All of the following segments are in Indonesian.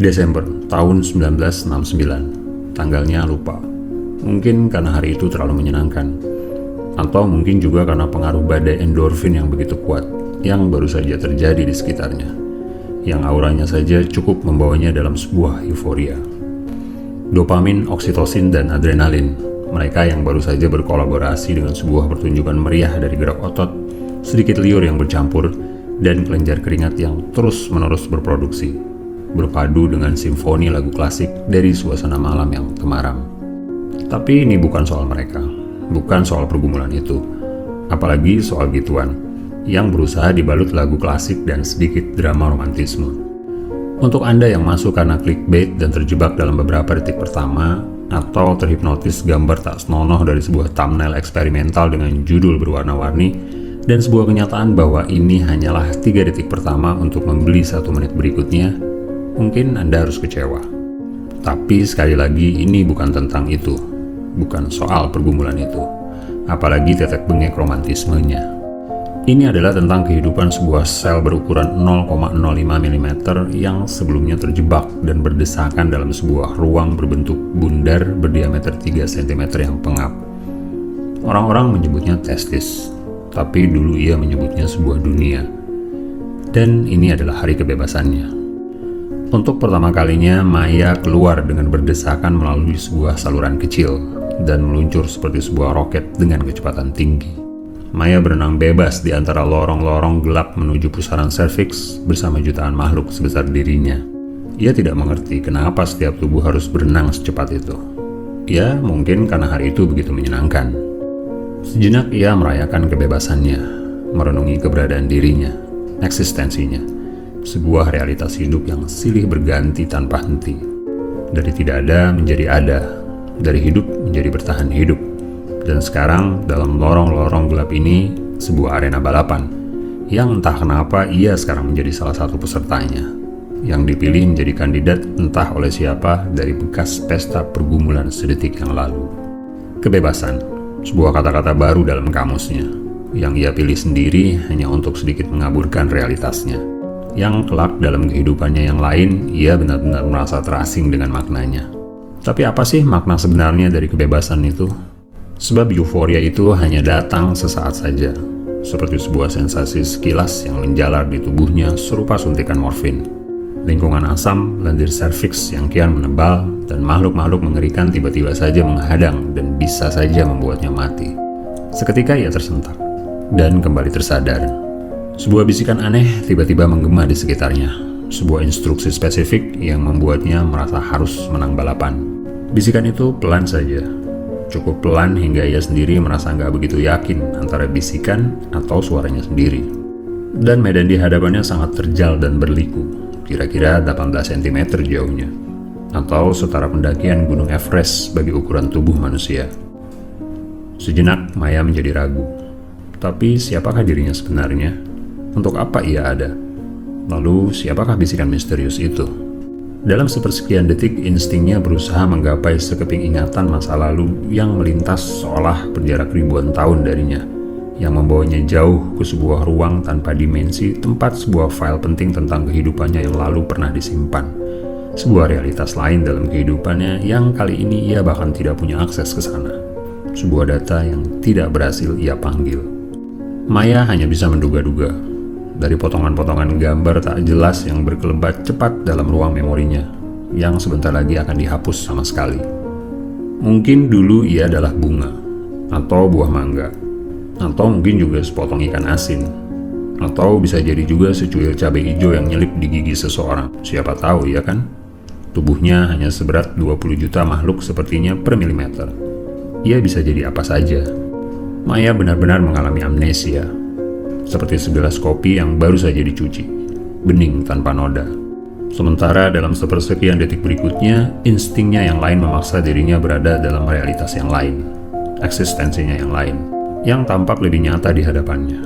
Desember tahun 1969, tanggalnya lupa. Mungkin karena hari itu terlalu menyenangkan, atau mungkin juga karena pengaruh badai endorfin yang begitu kuat, yang baru saja terjadi di sekitarnya, yang auranya saja cukup membawanya dalam sebuah euforia. Dopamin, oksitosin, dan adrenalin, mereka yang baru saja berkolaborasi dengan sebuah pertunjukan meriah dari gerak otot, sedikit liur yang bercampur, dan kelenjar keringat yang terus-menerus berproduksi, berpadu dengan simfoni lagu klasik dari suasana malam yang temaram. Tapi ini bukan soal mereka, bukan soal pergumulan itu, apalagi soal gituan, yang berusaha dibalut lagu klasik dan sedikit drama romantisme. Untuk Anda yang masuk karena clickbait dan terjebak dalam beberapa detik pertama, atau terhipnotis gambar tak senonoh dari sebuah thumbnail eksperimental dengan judul berwarna-warni, dan sebuah kenyataan bahwa ini hanyalah 3 detik pertama untuk membeli 1 menit berikutnya, mungkin Anda harus kecewa. Tapi sekali lagi, ini bukan tentang itu, bukan soal pergumulan itu, apalagi tetek bengek romantismenya. Ini adalah tentang kehidupan sebuah sel berukuran 0,05 mm yang sebelumnya terjebak dan berdesakan dalam sebuah ruang berbentuk bundar berdiameter 3 cm yang pengap. Orang-orang menyebutnya testis, tapi dulu ia menyebutnya sebuah dunia. Dan ini adalah hari kebebasannya. Untuk pertama kalinya, Maya keluar dengan berdesakan melalui sebuah saluran kecil dan meluncur seperti sebuah roket dengan kecepatan tinggi. Maya berenang bebas di antara lorong-lorong gelap menuju pusaran serviks bersama jutaan makhluk sebesar dirinya. Ia tidak mengerti kenapa setiap tubuh harus berenang secepat itu. Ya, mungkin karena hari itu begitu menyenangkan. Sejenak ia merayakan kebebasannya, merenungi keberadaan dirinya, eksistensinya, sebuah realitas hidup yang silih berganti tanpa henti. Dari tidak ada menjadi ada, dari hidup menjadi bertahan hidup. Dan sekarang dalam lorong-lorong gelap ini, sebuah arena balapan, yang entah kenapa ia sekarang menjadi salah satu pesertanya, yang dipilih menjadi kandidat entah oleh siapa dari bekas pesta pergumulan sedetik yang lalu. Kebebasan, sebuah kata-kata baru dalam kamusnya, yang ia pilih sendiri hanya untuk sedikit mengaburkan realitasnya, yang kelak dalam kehidupannya yang lain, ia benar-benar merasa terasing dengan maknanya. Tapi apa sih makna sebenarnya dari kebebasan itu? Sebab euforia itu hanya datang sesaat saja, seperti sebuah sensasi sekilas yang menjalar di tubuhnya serupa suntikan morfin. Lingkungan asam, lendir serviks yang kian menebal, dan makhluk-makhluk mengerikan tiba-tiba saja menghadang dan bisa saja membuatnya mati. Seketika ia tersentak, dan kembali tersadar. Sebuah bisikan aneh tiba-tiba menggema di sekitarnya, sebuah instruksi spesifik yang membuatnya merasa harus menang balapan. Bisikan itu pelan saja, cukup pelan hingga ia sendiri merasa nggak begitu yakin antara bisikan atau suaranya sendiri. Dan medan di hadapannya sangat terjal dan berliku, kira-kira 18 cm jauhnya, atau setara pendakian Gunung Everest bagi ukuran tubuh manusia. Sejenak Maya menjadi ragu. Tapi siapakah dirinya sebenarnya? Untuk apa ia ada? Lalu siapakah bisikan misterius itu? Dalam sepersekian detik, instingnya berusaha menggapai sekeping ingatan masa lalu yang melintas seolah berjarak ribuan tahun darinya, yang membawanya jauh ke sebuah ruang tanpa dimensi tempat sebuah file penting tentang kehidupannya yang lalu pernah disimpan. Sebuah realitas lain dalam kehidupannya yang kali ini ia bahkan tidak punya akses ke sana. Sebuah data yang tidak berhasil ia panggil. Maya hanya bisa menduga-duga dari potongan-potongan gambar tak jelas yang berkelebat cepat dalam ruang memorinya, yang sebentar lagi akan dihapus sama sekali. Mungkin dulu ia adalah bunga, atau buah mangga, atau mungkin juga sepotong ikan asin, atau bisa jadi juga secuil cabai hijau yang nyelip di gigi seseorang. Siapa tahu ya kan? Tubuhnya hanya seberat 20 juta makhluk sepertinya per milimeter. Ia bisa jadi apa saja. Maya benar-benar mengalami amnesia, seperti segelas kopi yang baru saja dicuci, bening tanpa noda. Sementara dalam sepersekian detik berikutnya, instingnya yang lain memaksa dirinya berada dalam realitas yang lain, eksistensinya yang lain, yang tampak lebih nyata di hadapannya.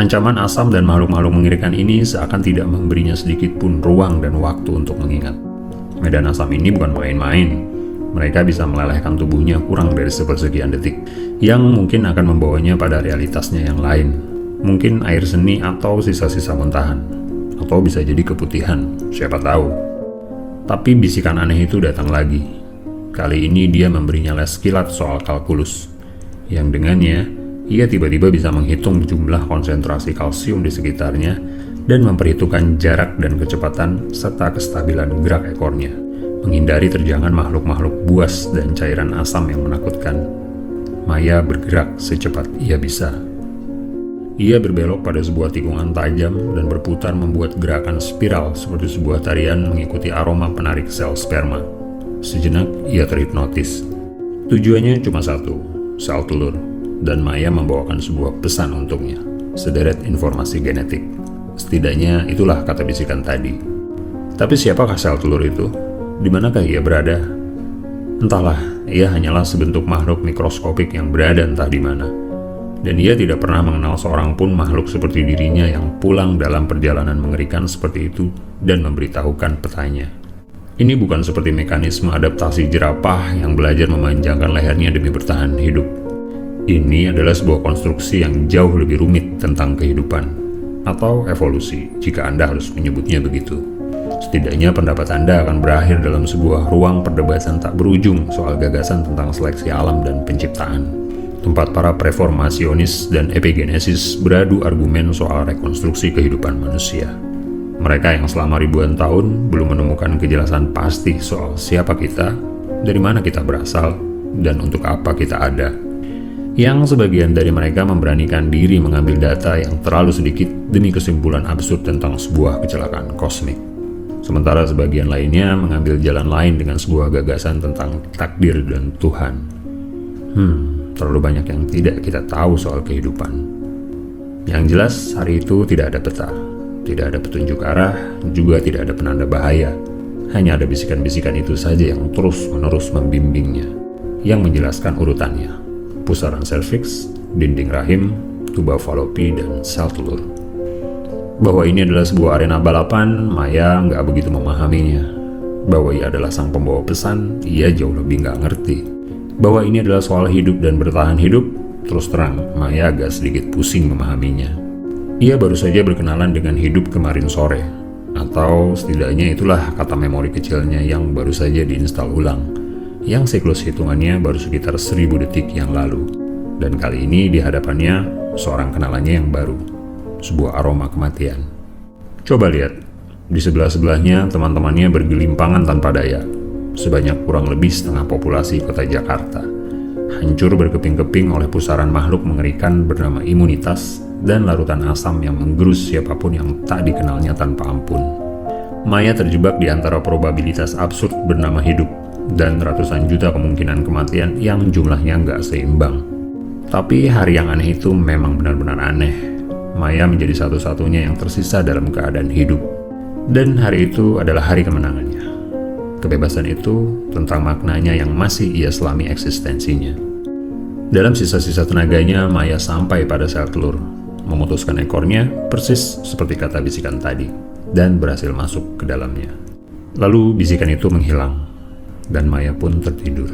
Ancaman asam dan makhluk-makhluk mengerikan ini seakan tidak memberinya sedikit pun ruang dan waktu untuk mengingat. Medan asam ini bukan main-main. Mereka bisa melelehkan tubuhnya kurang dari sepersekian detik, yang mungkin akan membawanya pada realitasnya yang lain. Mungkin air seni atau sisa-sisa muntahan, atau bisa jadi keputihan, siapa tahu. Tapi bisikan aneh itu datang lagi. Kali ini dia memberinya les kilat soal kalkulus, yang dengannya ia tiba-tiba bisa menghitung jumlah konsentrasi kalsium di sekitarnya dan memperhitungkan jarak dan kecepatan serta kestabilan gerak ekornya, menghindari terjangan makhluk-makhluk buas dan cairan asam yang menakutkan. Maya bergerak secepat ia bisa. Ia berbelok pada sebuah tikungan tajam dan berputar membuat gerakan spiral seperti sebuah tarian mengikuti aroma penarik sel sperma. Sejenak ia terhipnotis. Tujuannya cuma satu, sel telur, dan Maya membawakan sebuah pesan untuknya, sederet informasi genetik. Setidaknya itulah kata bisikan tadi. Tapi siapakah sel telur itu? Di manakah ia berada? Entahlah, ia hanyalah sebentuk makhluk mikroskopik yang berada entah di mana. Dan ia tidak pernah mengenal seorang pun makhluk seperti dirinya yang pulang dalam perjalanan mengerikan seperti itu dan memberitahukan petanya. Ini bukan seperti mekanisme adaptasi jerapah yang belajar memanjangkan lehernya demi bertahan hidup. Ini adalah sebuah konstruksi yang jauh lebih rumit tentang kehidupan, atau evolusi jika Anda harus menyebutnya begitu. Setidaknya pendapat Anda akan berakhir dalam sebuah ruang perdebatan tak berujung soal gagasan tentang seleksi alam dan penciptaan, tempat para preformasionis dan epigenesis beradu argumen soal rekonstruksi kehidupan manusia. Mereka yang selama ribuan tahun belum menemukan kejelasan pasti soal siapa kita, dari mana kita berasal, dan untuk apa kita ada. Yang sebagian dari mereka memberanikan diri mengambil data yang terlalu sedikit demi kesimpulan absurd tentang sebuah kecelakaan kosmik. Sementara sebagian lainnya mengambil jalan lain dengan sebuah gagasan tentang takdir dan Tuhan. Terlalu banyak yang tidak kita tahu soal kehidupan. Yang jelas, hari itu tidak ada peta, tidak ada petunjuk arah, juga tidak ada penanda bahaya. Hanya ada bisikan-bisikan itu saja yang terus-menerus membimbingnya, yang menjelaskan urutannya: pusaran serviks, dinding rahim, tuba falopi, dan sel telur. Bahwa ini adalah sebuah arena balapan, Maya nggak begitu memahaminya. Bahwa ia adalah sang pembawa pesan, ia jauh lebih nggak ngerti. Bahwa ini adalah soal hidup dan bertahan hidup, terus terang, Maya agak sedikit pusing memahaminya. Ia baru saja berkenalan dengan hidup kemarin sore, atau setidaknya itulah kata memori kecilnya yang baru saja diinstal ulang, yang siklus hitungannya baru sekitar 1000 detik yang lalu. Dan kali ini di hadapannya seorang kenalannya yang baru, sebuah aroma kematian. Coba lihat, di sebelah-sebelahnya teman-temannya bergelimpangan tanpa daya. Sebanyak kurang lebih setengah populasi kota Jakarta, hancur berkeping-keping oleh pusaran makhluk mengerikan bernama imunitas dan larutan asam yang menggerus siapapun yang tak dikenalnya tanpa ampun. Maya terjebak di antara probabilitas absurd bernama hidup dan ratusan juta kemungkinan kematian yang jumlahnya nggak seimbang. Tapi hari yang aneh itu memang benar-benar aneh. Maya menjadi satu-satunya yang tersisa dalam keadaan hidup. Dan hari itu adalah hari kemenangannya. Kebebasan itu tentang maknanya yang masih ia selami eksistensinya. Dalam sisa-sisa tenaganya, Maya sampai pada sel telur, memutuskan ekornya persis seperti kata bisikan tadi, dan berhasil masuk ke dalamnya. Lalu bisikan itu menghilang, dan Maya pun tertidur.